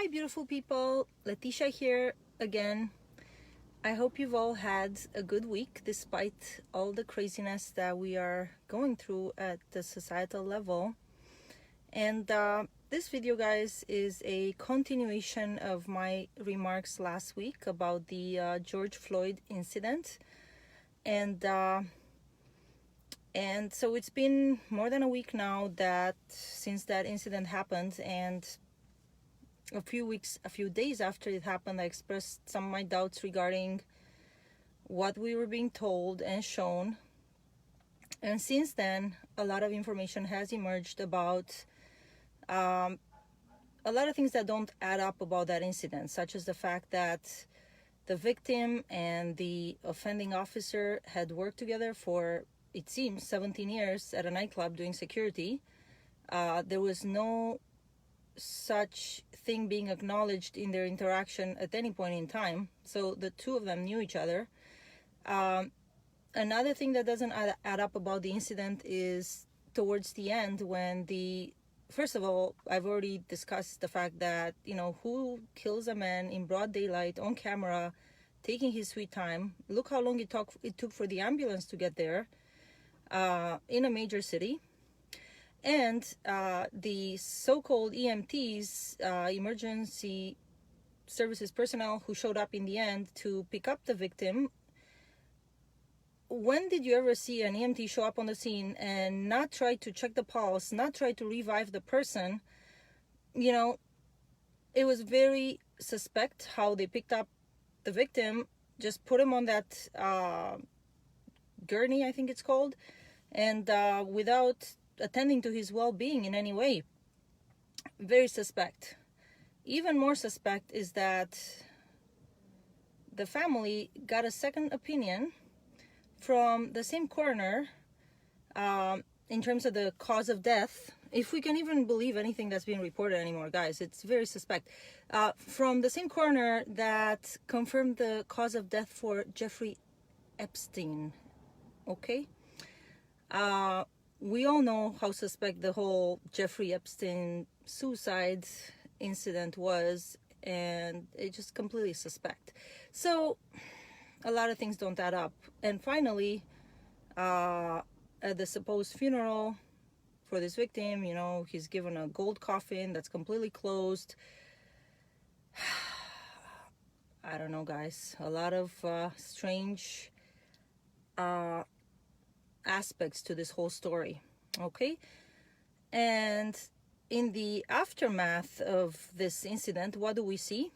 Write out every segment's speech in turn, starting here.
Hi beautiful people, Leticia here again. I hope you've all had a good week despite all the craziness that we are going through at the societal level. And this video, guys, is a continuation of my remarks last week about the George Floyd incident. And so it's been more than a week now since that incident happened, and a few days after it happened, I expressed some of my doubts regarding what we were being told and shown. And since then, a lot of information has emerged about a lot of things that don't add up about that incident, such as the fact that the victim and the offending officer had worked together for, it seems, 17 years at a nightclub doing security. There was no such thing being acknowledged in their interaction at any point in time. So the two of them knew each other. Another thing that doesn't add up about the incident is towards the end when first of all, I've already discussed the fact that, who kills a man in broad daylight on camera, taking his sweet time. Look how long it took for the ambulance to get there in a major city. And the so-called EMTs, emergency services personnel who showed up in the end to pick up the victim. When did you ever see an EMT show up on the scene and not try to check the pulse, not try to revive the person? It was very suspect how they picked up the victim, just put him on that gurney, I think it's called, and without attending to his well-being in any way. Very suspect. Even more suspect is that the family got a second opinion from the same coroner in terms of the cause of death, if we can even believe anything that's being reported anymore, guys. It's very suspect. From the same coroner that confirmed the cause of death for Jeffrey Epstein. Okay? We all know how suspect the whole Jeffrey Epstein suicide incident was, and it's just completely suspect. So a lot of things don't add up. And finally, at the supposed funeral for this victim, he's given a gold coffin that's completely closed. I don't know, guys. A lot of strange aspects to this whole story. Okay? And in the aftermath of this incident, what do we see?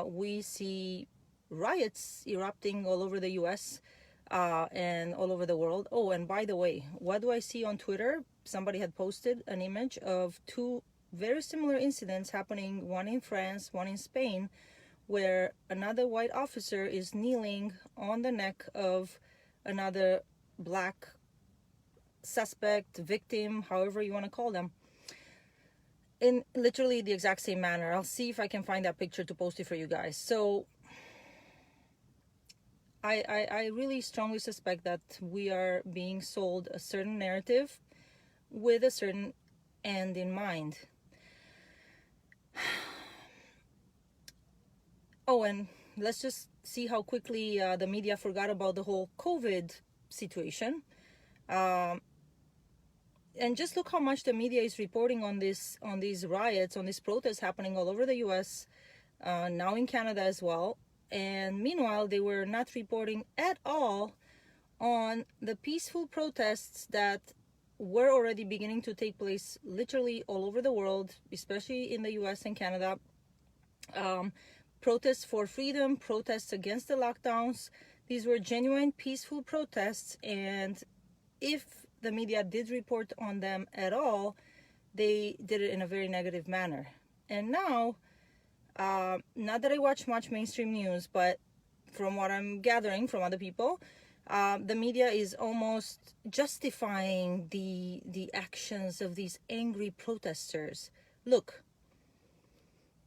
We see riots erupting all over the US and all over the world. Oh, and by the way, what do I see on Twitter? Somebody had posted an image of two very similar incidents happening, one in France, one in Spain, where another white officer is kneeling on the neck of another black suspect, victim, however you want to call them, in literally the exact same manner. I'll see if I can find that picture to post it for you guys. So I really strongly suspect that we are being sold a certain narrative with a certain end in mind. Oh, and let's just see how quickly the media forgot about the whole COVID situation. And just look how much the media is reporting on these riots, on these protests happening all over the US, now in Canada as well. And meanwhile, they were not reporting at all on the peaceful protests that were already beginning to take place literally all over the world, especially in the US and Canada. Protests for freedom, protests against the lockdowns. These were genuine, peaceful protests, and if the media did report on them at all, they did it in a very negative manner. And now, not that I watch much mainstream news, but from what I'm gathering from other people, the media is almost justifying the actions of these angry protesters. Look,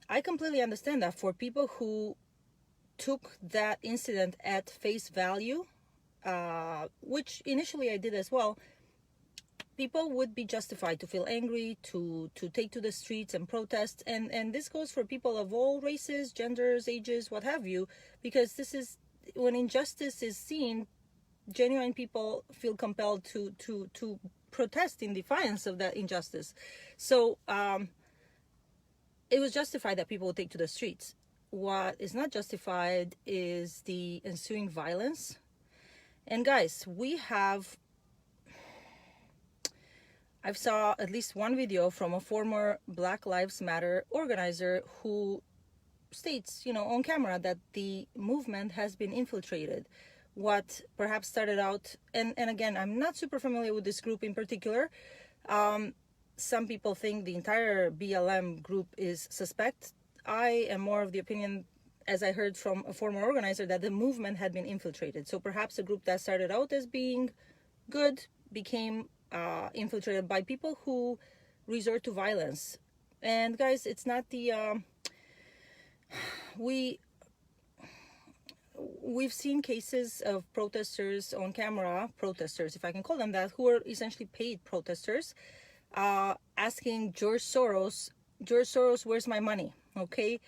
I completely understand that for people who took that incident at face value, which initially I did as well, people would be justified to feel angry, to take to the streets and protest. And this goes for people of all races, genders, ages, what have you, because this is when injustice is seen, genuine people feel compelled to protest in defiance of that injustice. So it was justified that people would take to the streets. What is not justified is the ensuing violence. And guys, I've saw at least one video from a former Black Lives Matter organizer who states, on camera, that the movement has been infiltrated. What perhaps started out, and again, I'm not super familiar with this group in particular. Some people think the entire BLM group is suspect. I am more of the opinion, as I heard from a former organizer, that the movement had been infiltrated. So perhaps a group that started out as being good became infiltrated by people who resort to violence. And guys, it's not the we've seen cases of protesters on camera, protesters, if I can call them that, who are essentially paid protesters, asking George Soros, where's my money? Okay,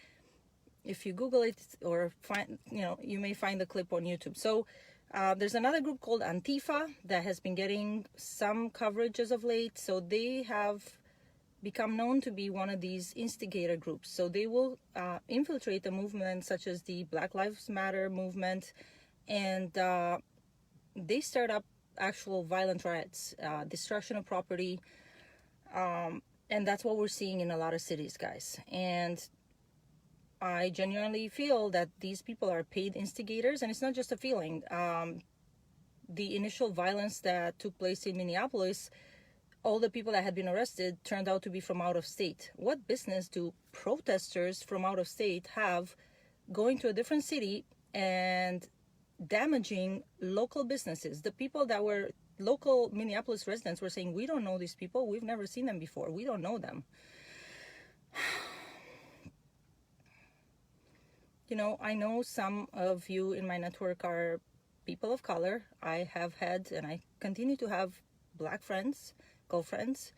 if you Google it or find, you may find the clip on YouTube. So there's another group called Antifa that has been getting some coverage as of late. So they have become known to be one of these instigator groups. So they will infiltrate a movement such as the Black Lives Matter movement, and they start up actual violent riots, destruction of property, and that's what we're seeing in a lot of cities, guys. And I genuinely feel that these people are paid instigators, and it's not just a feeling. The initial violence that took place in Minneapolis, all the people that had been arrested turned out to be from out of state. What business do protesters from out of state have going to a different city and damaging local businesses? The people that were local Minneapolis residents were saying, we don't know these people. We've never seen them before. We don't know them. I know some of you in my network are people of color. I have had, and I continue to have, Black friends, girlfriends,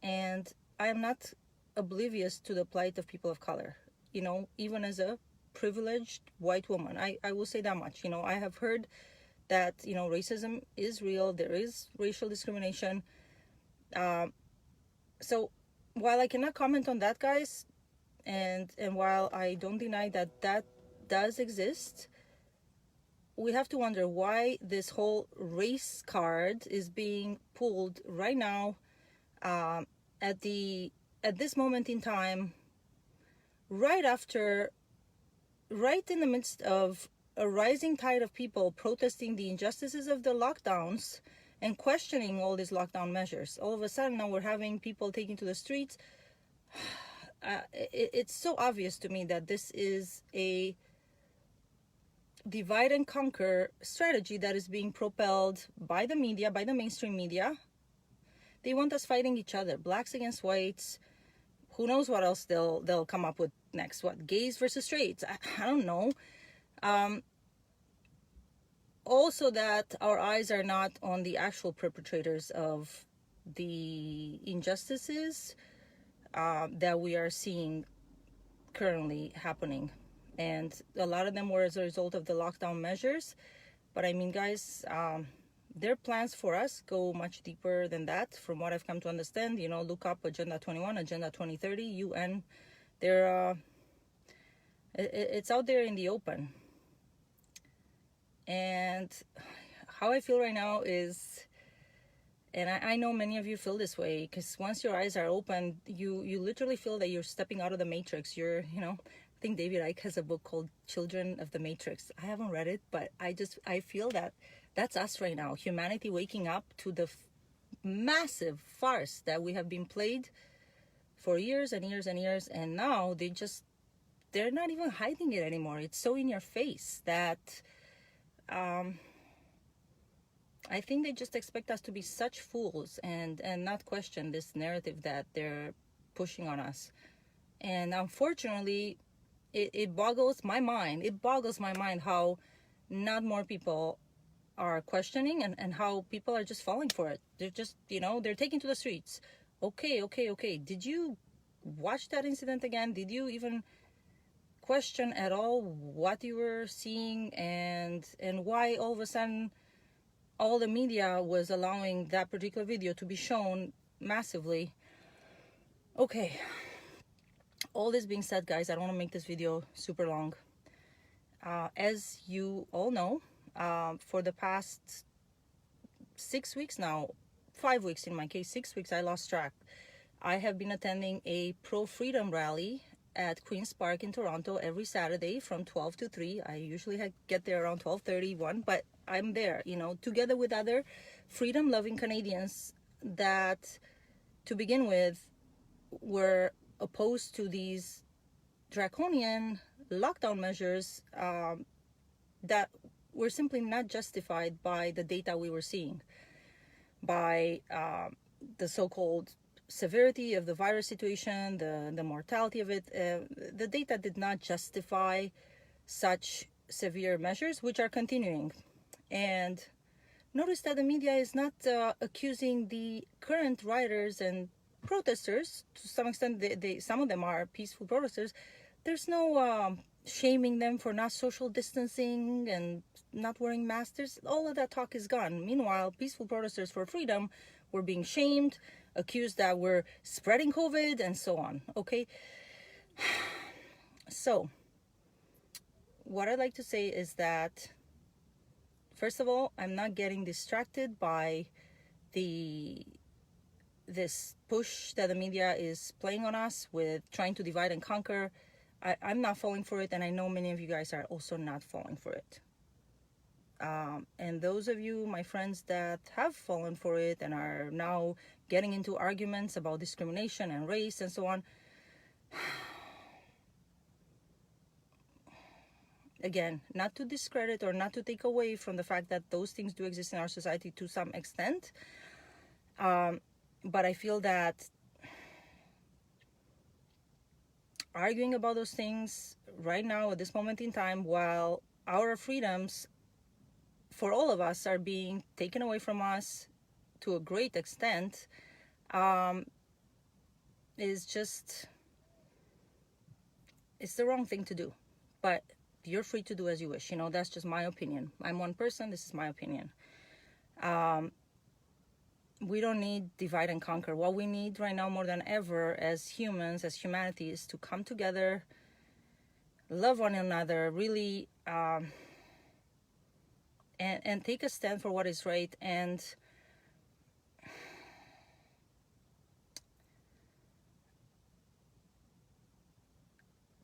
and I am not oblivious to the plight of people of color, even as a privileged white woman. I will say that much. I have heard that, racism is real. There is racial discrimination. So while I cannot comment on that, guys, and while I don't deny that does exist, we have to wonder why this whole race card is being pulled right now, at this moment in time, right in the midst of a rising tide of people protesting the injustices of the lockdowns and questioning all these lockdown measures. All of a sudden now we're having people taking to the streets. It's so obvious to me that this is a divide and conquer strategy that is being propelled by the media, by the mainstream media. They want us fighting each other, blacks against whites. Who knows what else they'll come up with next? What, gays versus straights? I don't know. Also, that our eyes are not on the actual perpetrators of the injustices that we are seeing currently happening. And a lot of them were as a result of the lockdown measures. But I mean, guys, their plans for us go much deeper than that. From what I've come to understand, look up Agenda 21, Agenda 2030, UN. It's out there in the open. And how I feel right now is, and I know many of you feel this way, because once your eyes are open, you literally feel that you're stepping out of the matrix. I think David Icke has a book called Children of the Matrix. I haven't read it, but I feel that that's us right now. Humanity waking up to the massive farce that we have been played for years and years and years. And now they're not even hiding it anymore. It's so in your face that I think they just expect us to be such fools and not question this narrative that they're pushing on us. And unfortunately, it boggles my mind. It boggles my mind how not more people are questioning, and how people are just falling for it. They're just, they're taken to the streets. Okay. Did you watch that incident again? Did you even question at all what you were seeing, and why all of a sudden all the media was allowing that particular video to be shown massively? Okay, all this being said, guys, I don't want to make this video super long. As you all know, for the past 6 weeks now, 5 weeks in my case, 6 weeks, I lost track, I have been attending a pro-freedom rally at Queen's Park in Toronto every Saturday from 12 to 3. I usually get there around 12:31, but I'm there, together with other freedom-loving Canadians that, to begin with, were opposed to these draconian lockdown measures that were simply not justified by the data we were seeing, by the so-called severity of the virus situation, the mortality of it. The data did not justify such severe measures, which are continuing. And notice that the media is not accusing the current rioters and protesters. To some extent, some of them are peaceful protesters. There's no shaming them for not social distancing and not wearing masks. All of that talk is gone. Meanwhile, peaceful protesters for freedom were being shamed, accused that we're spreading COVID, and so on. Okay, so what I'd like to say is that, first of all, I'm not getting distracted by this push that the media is playing on us with trying to divide and conquer. I'm not falling for it, and I know many of you guys are also not falling for it. And those of you, my friends, that have fallen for it and are now getting into arguments about discrimination and race and so on, again, not to discredit or not to take away from the fact that those things do exist in our society to some extent, but I feel that arguing about those things right now at this moment in time, while our freedoms for all of us are being taken away from us to a great extent, is just, it's the wrong thing to do. But you're free to do as you wish. That's just my opinion. I'm one person. This is my opinion. We don't need divide and conquer. What we need right now more than ever as humans, as humanity, is to come together, love one another, really, and take a stand for what is right, and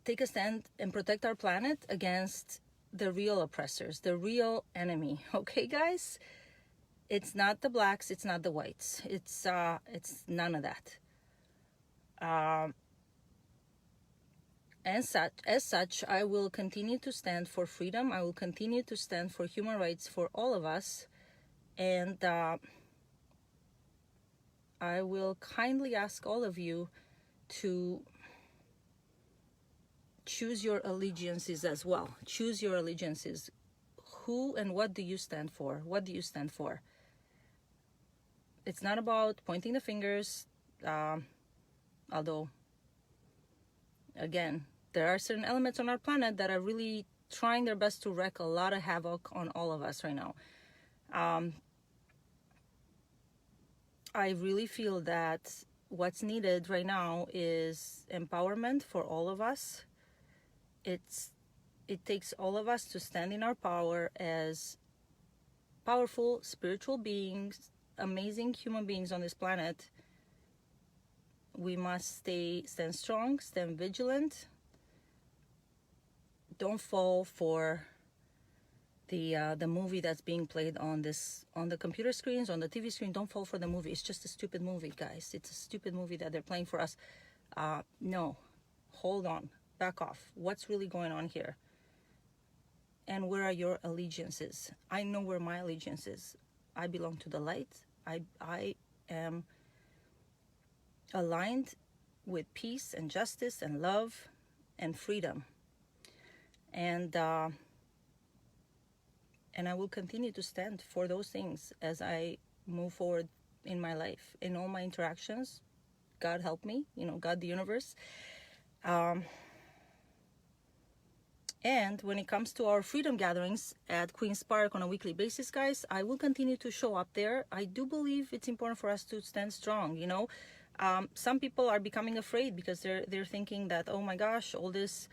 take a stand and protect our planet against the real oppressors, the real enemy. Okay, guys? It's not the blacks, it's not the whites. It's none of that. As such, I will continue to stand for freedom. I will continue to stand for human rights for all of us. And I will kindly ask all of you to choose your allegiances as well. Choose your allegiances. Who and what do you stand for? What do you stand for? It's not about pointing the fingers, although, again, there are certain elements on our planet that are really trying their best to wreak a lot of havoc on all of us right now. I really feel that what's needed right now is empowerment for all of us. It takes all of us to stand in our power as powerful spiritual beings, amazing human beings on this planet. We must stand strong, stand vigilant. Don't fall for the movie that's being played on the computer screens, on the TV screen. Don't fall for the movie. It's just a stupid movie, guys. It's a stupid movie that they're playing for us. No, hold on, back off. What's really going on here? And where are your allegiances? I know where my allegiance is. I belong to the light. I am aligned with peace and justice and love and freedom. And And I will continue to stand for those things as I move forward in my life, in all my interactions. God help me, God, the universe. And when it comes to our freedom gatherings at Queen's Park on a weekly basis, guys, I will continue to show up there. I do believe it's important for us to stand strong. Some people are becoming afraid because they're thinking that, oh my gosh, all these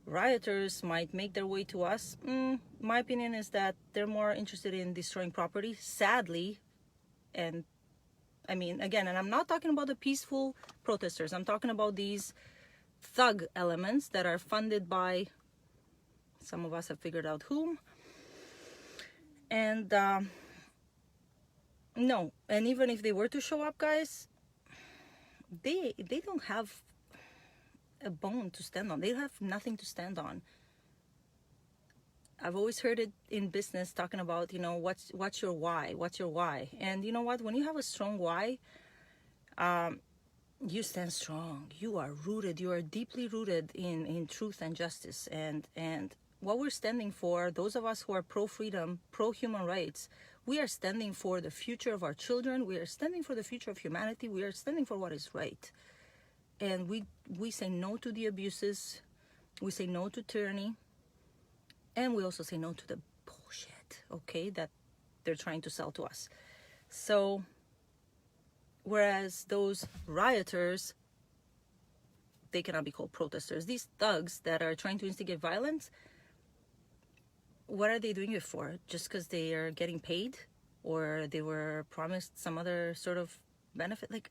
rioters might make their way to us. My opinion is that they're more interested in destroying property, sadly. And I mean, again, and I'm not talking about the peaceful protesters. I'm talking about these thug elements that are funded by, some of us have figured out whom. And no, and even if they were to show up, guys, they don't have a bone to stand on. They have nothing to stand on. I've always heard it in business talking about, what's your why? What's your why? And you know what? When you have a strong why, you stand strong. You are rooted. You are deeply rooted in truth and justice. And what we're standing for, those of us who are pro-freedom, pro-human rights, we are standing for the future of our children. We are standing for the future of humanity. We are standing for what is right. And we say no to the abuses. We say no to tyranny. And we also say no to the bullshit, okay, that they're trying to sell to us. So, whereas those rioters, they cannot be called protesters. These thugs that are trying to instigate violence, what are they doing it for? Just because they are getting paid, or they were promised some other sort of benefit? Like,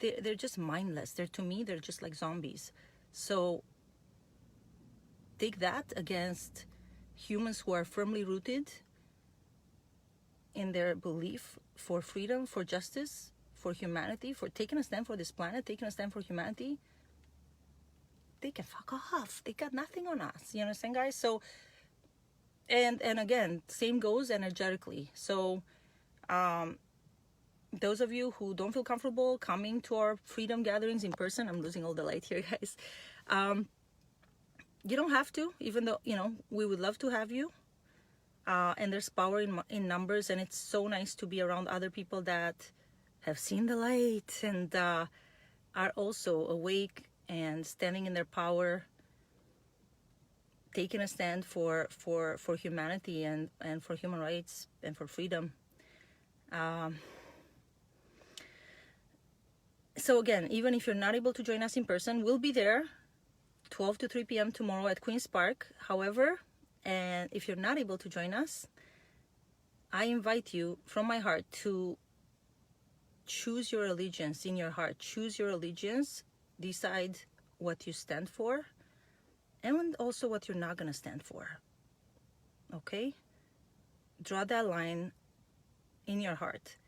they're just mindless. To me, they're just like zombies. So take that against humans who are firmly rooted in their belief for freedom, for justice, for humanity, for taking a stand for this planet, taking a stand for humanity. They can fuck off. They got nothing on us. You understand, guys? So, and again, same goes energetically. So, those of you who don't feel comfortable coming to our freedom gatherings in person, I'm losing all the light here, guys. You don't have to, even though, we would love to have you. And there's power in numbers, and it's so nice to be around other people that have seen the light and are also awake and standing in their power, taking a stand for humanity and for human rights and for freedom. So again, even if you're not able to join us in person, we'll be there 12 to 3 p.m. tomorrow at Queen's Park. However, and if you're not able to join us, I invite you from my heart to choose your allegiance in your heart. Choose your allegiance, decide what you stand for, and also what you're not going to stand for. Okay? Draw that line in your heart.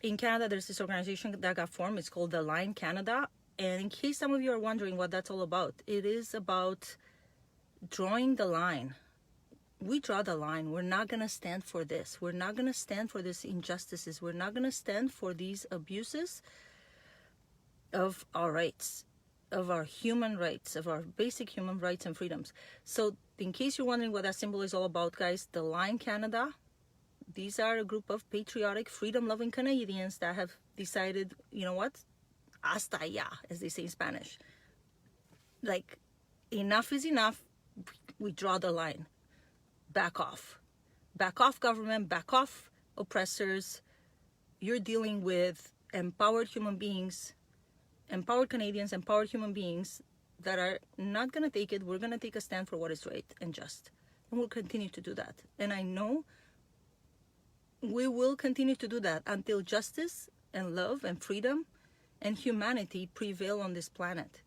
In Canada, there's this organization that got formed. It's called the Line Canada. And in case some of you are wondering what that's all about, it is about drawing the line. We draw the line. We're not going to stand for this. We're not going to stand for these injustices. We're not going to stand for these abuses of our rights, of our human rights, of our basic human rights and freedoms. So in case you're wondering what that symbol is all about, guys, the Line Canada, these are a group of patriotic, freedom-loving Canadians that have decided, you know what? Hasta ya, as they say in Spanish. Like, enough is enough. We draw the line. Back off. Back off, government. Back off, oppressors. You're dealing with empowered human beings, empowered Canadians, empowered human beings that are not going to take it. We're going to take a stand for what is right and just. And we'll continue to do that. And I know we will continue to do that until justice and love and freedom and humanity prevail on this planet.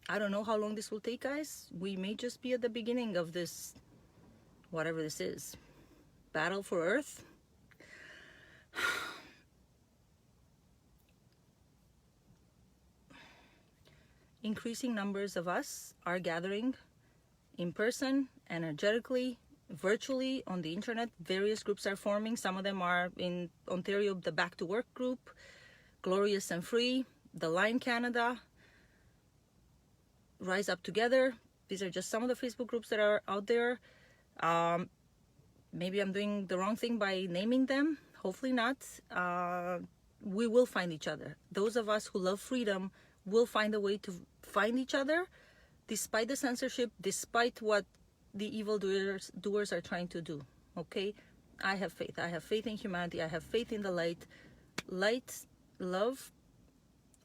I don't know how long this will take, guys. We may just be at the beginning of this, whatever this is, battle for Earth. Increasing numbers of us are gathering in person, energetically, virtually, on the internet. Various groups are forming. Some of them are in Ontario, the Back to Work group, Glorious and Free, the Line Canada, Rise Up Together, These are just some of the Facebook groups that are out there. Maybe I'm doing the wrong thing by naming them. Hopefully not. We will find each other. Those of us who love freedom will find a way to find each other, despite the censorship, despite what the evildoers are trying to do. Okay? I have faith. I have faith in humanity. I have faith in the light. Light, love,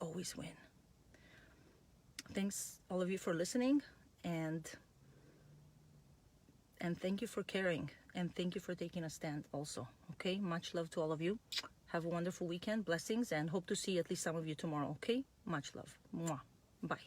always win. Thanks all of you for listening, and thank you for caring, and thank you for taking a stand also. Okay? Much love to all of you. Have a wonderful weekend. Blessings, and hope to see at least some of you tomorrow. Okay? Much love. Mwah. Bye.